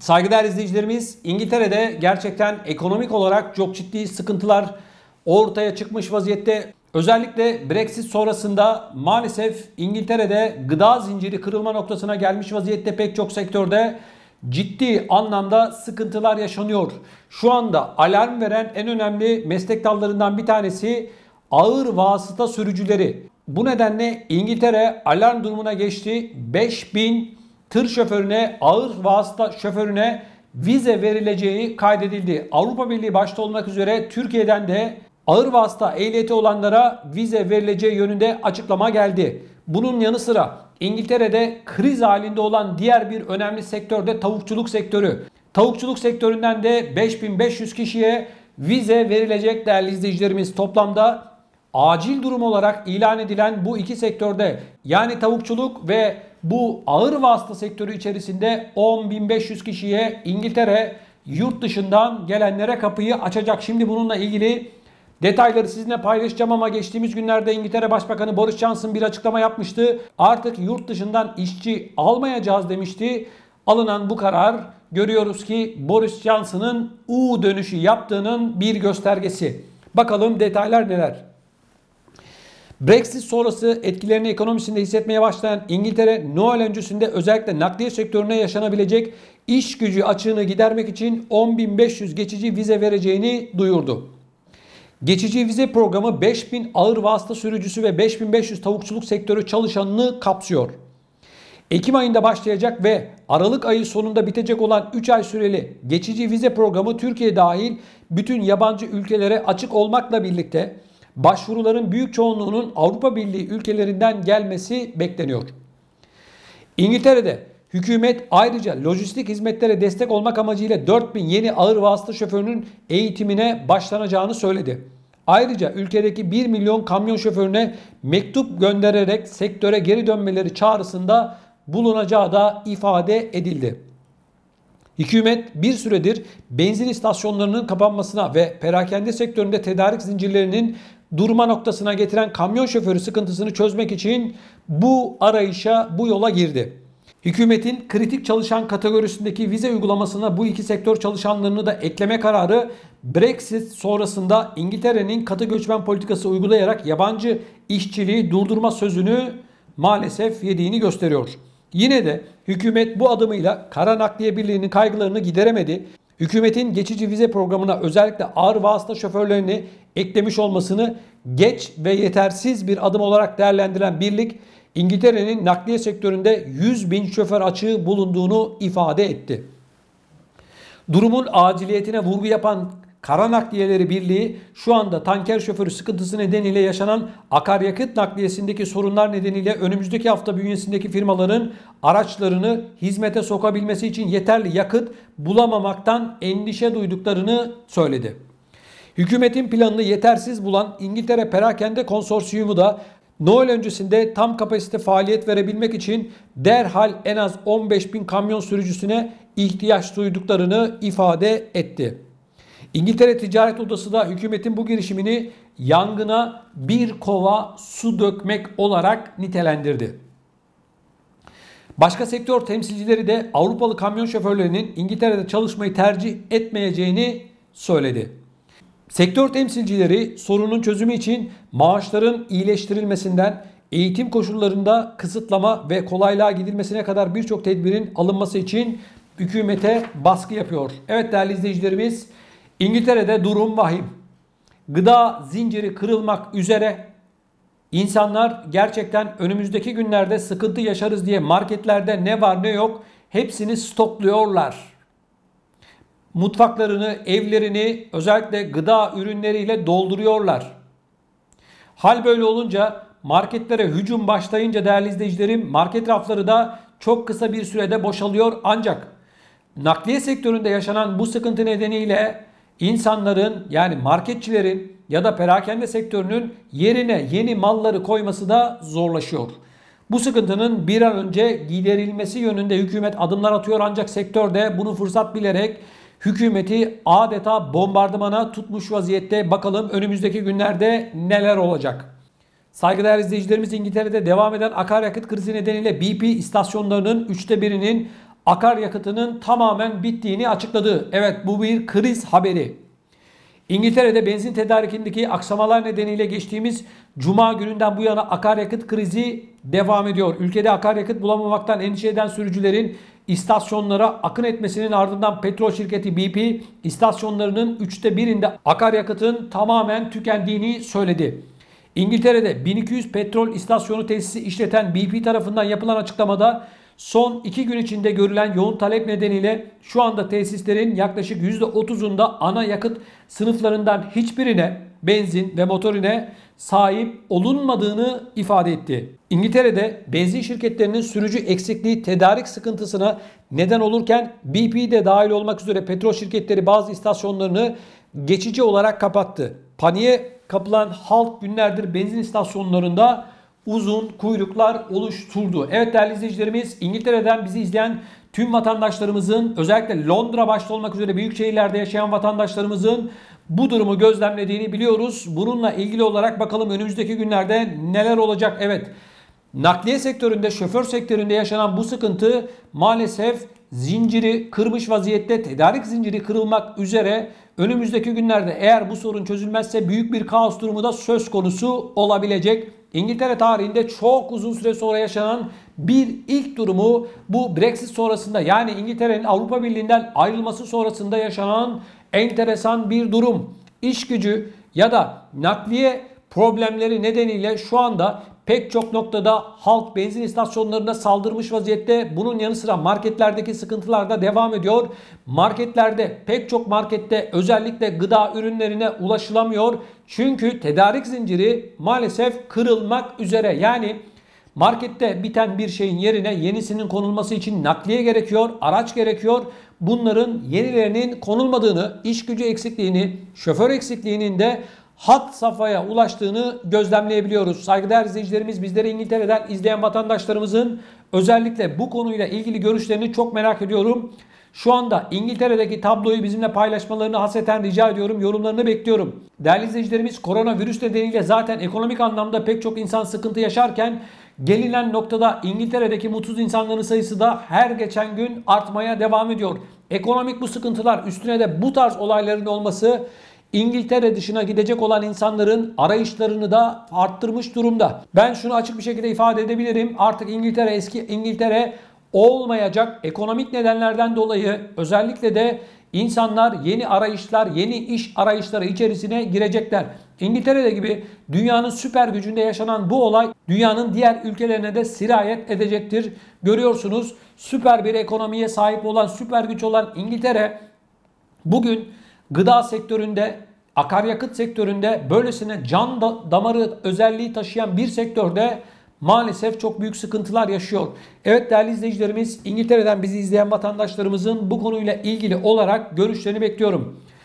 Saygıdeğer izleyicilerimiz, İngiltere'de gerçekten ekonomik olarak çok ciddi sıkıntılar ortaya çıkmış vaziyette. Özellikle Brexit sonrasında maalesef İngiltere'de gıda zinciri kırılma noktasına gelmiş vaziyette, pek çok sektörde ciddi anlamda sıkıntılar yaşanıyor. Şu anda alarm veren en önemli meslek dallarından bir tanesi ağır vasıta sürücüleri. Bu nedenle İngiltere alarm durumuna geçti. 5000 tır şoförüne, ağır vasıta şoförüne vize verileceği kaydedildi. Avrupa Birliği başta olmak üzere Türkiye'den de ağır vasıta ehliyeti olanlara vize verileceği yönünde açıklama geldi. Bunun yanı sıra İngiltere'de kriz halinde olan diğer bir önemli sektör de tavukçuluk sektörü. Tavukçuluk sektöründen de 5500 kişiye vize verilecek değerli izleyicilerimiz. Toplamda acil durum olarak ilan edilen bu iki sektörde, yani tavukçuluk ve bu ağır vasıta sektörü içerisinde 10.500 kişiye İngiltere yurt dışından gelenlere kapıyı açacak. Şimdi bununla ilgili detayları sizinle paylaşacağım ama geçtiğimiz günlerde İngiltere Başbakanı Boris Johnson bir açıklama yapmıştı. Artık yurt dışından işçi almayacağız demişti. Alınan bu karar, görüyoruz ki Boris Johnson'ın U dönüşü yaptığının bir göstergesi. Bakalım detaylar neler? Brexit sonrası etkilerini ekonomisinde hissetmeye başlayan İngiltere, Noel öncesinde özellikle nakliye sektörüne yaşanabilecek iş gücü açığını gidermek için 10.500 geçici vize vereceğini duyurdu. Geçici vize programı 5000 ağır vasıta sürücüsü ve 5500 tavukçuluk sektörü çalışanını kapsıyor. Ekim ayında başlayacak ve Aralık ayı sonunda bitecek olan 3 ay süreli geçici vize programı Türkiye dahil bütün yabancı ülkelere açık olmakla birlikte başvuruların büyük çoğunluğunun Avrupa Birliği ülkelerinden gelmesi bekleniyor. İngiltere'de hükümet ayrıca lojistik hizmetlere destek olmak amacıyla 4000 yeni ağır vasıta şoförünün eğitimine başlanacağını söyledi. Ayrıca ülkedeki 1 milyon kamyon şoförüne mektup göndererek sektöre geri dönmeleri çağrısında bulunacağı da ifade edildi. Hükümet bir süredir benzin istasyonlarının kapanmasına ve perakende sektöründe tedarik zincirlerinin durma noktasına getiren kamyon şoförü sıkıntısını çözmek için bu arayışa, bu yola girdi. Hükümetin kritik çalışan kategorisindeki vize uygulamasına bu iki sektör çalışanlarını da ekleme kararı, Brexit sonrasında İngiltere'nin katı göçmen politikası uygulayarak yabancı işçiliği durdurma sözünü maalesef yediğini gösteriyor. Yine de hükümet bu adımıyla Kara Nakliye Birliği'nin kaygılarını gideremedi. Hükümetin geçici vize programına özellikle ağır vasıta şoförlerini eklemiş olmasını geç ve yetersiz bir adım olarak değerlendiren birlik, İngiltere'nin nakliye sektöründe 100.000 şoför açığı bulunduğunu ifade etti. Durumun aciliyetine vurgu yapan Kara Nakliyeleri Birliği, şu anda tanker şoförü sıkıntısı nedeniyle yaşanan akaryakıt nakliyesindeki sorunlar nedeniyle önümüzdeki hafta bünyesindeki firmaların araçlarını hizmete sokabilmesi için yeterli yakıt bulamamaktan endişe duyduklarını söyledi. Hükümetin planını yetersiz bulan İngiltere Perakende Konsorsiyumu da Noel öncesinde tam kapasite faaliyet verebilmek için derhal en az 15.000 kamyon sürücüsüne ihtiyaç duyduklarını ifade etti. İngiltere Ticaret Odası da hükümetin bu girişimini yangına bir kova su dökmek olarak nitelendirdi. Başka sektör temsilcileri de Avrupalı kamyon şoförlerinin İngiltere'de çalışmayı tercih etmeyeceğini söyledi. Sektör temsilcileri sorunun çözümü için maaşların iyileştirilmesinden eğitim koşullarında kısıtlama ve kolaylığa gidilmesine kadar birçok tedbirin alınması için hükümete baskı yapıyor. Evet değerli izleyicilerimiz, İngiltere'de durum vahim. Gıda zinciri kırılmak üzere. İnsanlar gerçekten önümüzdeki günlerde sıkıntı yaşarız diye marketlerde ne var ne yok hepsini stokluyorlar. Mutfaklarını, evlerini özellikle gıda ürünleriyle dolduruyorlar. Hal böyle olunca, marketlere hücum başlayınca değerli izleyicilerim, market rafları da çok kısa bir sürede boşalıyor. Ancak nakliye sektöründe yaşanan bu sıkıntı nedeniyle insanların, yani marketçilerin ya da perakende sektörünün yerine yeni malları koyması da zorlaşıyor. Bu sıkıntının bir an önce giderilmesi yönünde hükümet adımlar atıyor, ancak sektör de bunu fırsat bilerek hükümeti adeta bombardımana tutmuş vaziyette. Bakalım önümüzdeki günlerde neler olacak? Saygıdeğer izleyicilerimiz, İngiltere'de devam eden akaryakıt krizi nedeniyle BP istasyonlarının 1/3'inin akaryakıtının tamamen bittiğini açıkladı. Evet, bu bir kriz haberi. İngiltere'de benzin tedarikindeki aksamalar nedeniyle geçtiğimiz Cuma gününden bu yana akaryakıt krizi devam ediyor. Ülkede akaryakıt bulamamaktan endişe eden sürücülerin istasyonlara akın etmesinin ardından petrol şirketi BP istasyonlarının 1/3'ünde akaryakıtın tamamen tükendiğini söyledi. İngiltere'de 1200 petrol istasyonu tesisi işleten BP tarafından yapılan açıklamada son 2 gün içinde görülen yoğun talep nedeniyle şu anda tesislerin yaklaşık %30'unda ana yakıt sınıflarından hiçbirine, benzin ve motorine sahip olunmadığını ifade etti. İngiltere'de benzin şirketlerinin sürücü eksikliği tedarik sıkıntısına neden olurken BP de dahil olmak üzere petrol şirketleri bazı istasyonlarını geçici olarak kapattı. Paniğe kapılan halk günlerdir benzin istasyonlarında uzun kuyruklar oluşturdu. Evet değerli izleyicilerimiz, İngiltere'den bizi izleyen tüm vatandaşlarımızın, özellikle Londra başta olmak üzere büyük şehirlerde yaşayan vatandaşlarımızın bu durumu gözlemlediğini biliyoruz. Bununla ilgili olarak bakalım önümüzdeki günlerde neler olacak? Evet, nakliye sektöründe, şoför sektöründe yaşanan bu sıkıntı maalesef zinciri kırmış vaziyette. Tedarik zinciri kırılmak üzere. Önümüzdeki günlerde eğer bu sorun çözülmezse büyük bir kaos durumu da söz konusu olabilecek. İngiltere tarihinde çok uzun süre sonra yaşanan bir ilk durumu bu Brexit sonrasında, yani İngiltere'nin Avrupa Birliği'nden ayrılması sonrasında yaşanan enteresan bir durum. İş gücü ya da nakliye problemleri nedeniyle şu anda pek çok noktada halk benzin istasyonlarına saldırmış vaziyette. Bunun yanı sıra marketlerdeki sıkıntılar da devam ediyor. Marketlerde, pek çok markette özellikle gıda ürünlerine ulaşılamıyor. Çünkü tedarik zinciri maalesef kırılmak üzere. Yani markette biten bir şeyin yerine yenisinin konulması için nakliye gerekiyor, araç gerekiyor. Bunların yenilerinin konulmadığını, iş gücü eksikliğini, şoför eksikliğinin de had safhaya ulaştığını gözlemleyebiliyoruz. Saygıdeğer izleyicilerimiz, bizleri İngiltere'den izleyen vatandaşlarımızın özellikle bu konuyla ilgili görüşlerini çok merak ediyorum. Şu anda İngiltere'deki tabloyu bizimle paylaşmalarını hasreten rica ediyorum. Yorumlarını bekliyorum. Değerli izleyicilerimiz, koronavirüs nedeniyle zaten ekonomik anlamda pek çok insan sıkıntı yaşarken gelinen noktada İngiltere'deki mutsuz insanların sayısı da her geçen gün artmaya devam ediyor. Ekonomik bu sıkıntılar üstüne de bu tarz olayların olması İngiltere dışına gidecek olan insanların arayışlarını da arttırmış durumda. Ben şunu açık bir şekilde ifade edebilirim. Artık İngiltere eski İngiltere olmayacak. Ekonomik nedenlerden dolayı özellikle de insanlar yeni arayışlar, yeni iş arayışları içerisine girecekler. İngiltere'de gibi dünyanın süper gücünde yaşanan bu olay dünyanın diğer ülkelerine de sirayet edecektir. Görüyorsunuz, süper bir ekonomiye sahip olan, süper güç olan İngiltere bugün gıda sektöründe, akaryakıt sektöründe, böylesine can damarı özelliği taşıyan bir sektörde maalesef çok büyük sıkıntılar yaşıyor. Evet değerli izleyicilerimiz, İngiltere'den bizi izleyen vatandaşlarımızın bu konuyla ilgili olarak görüşlerini bekliyorum.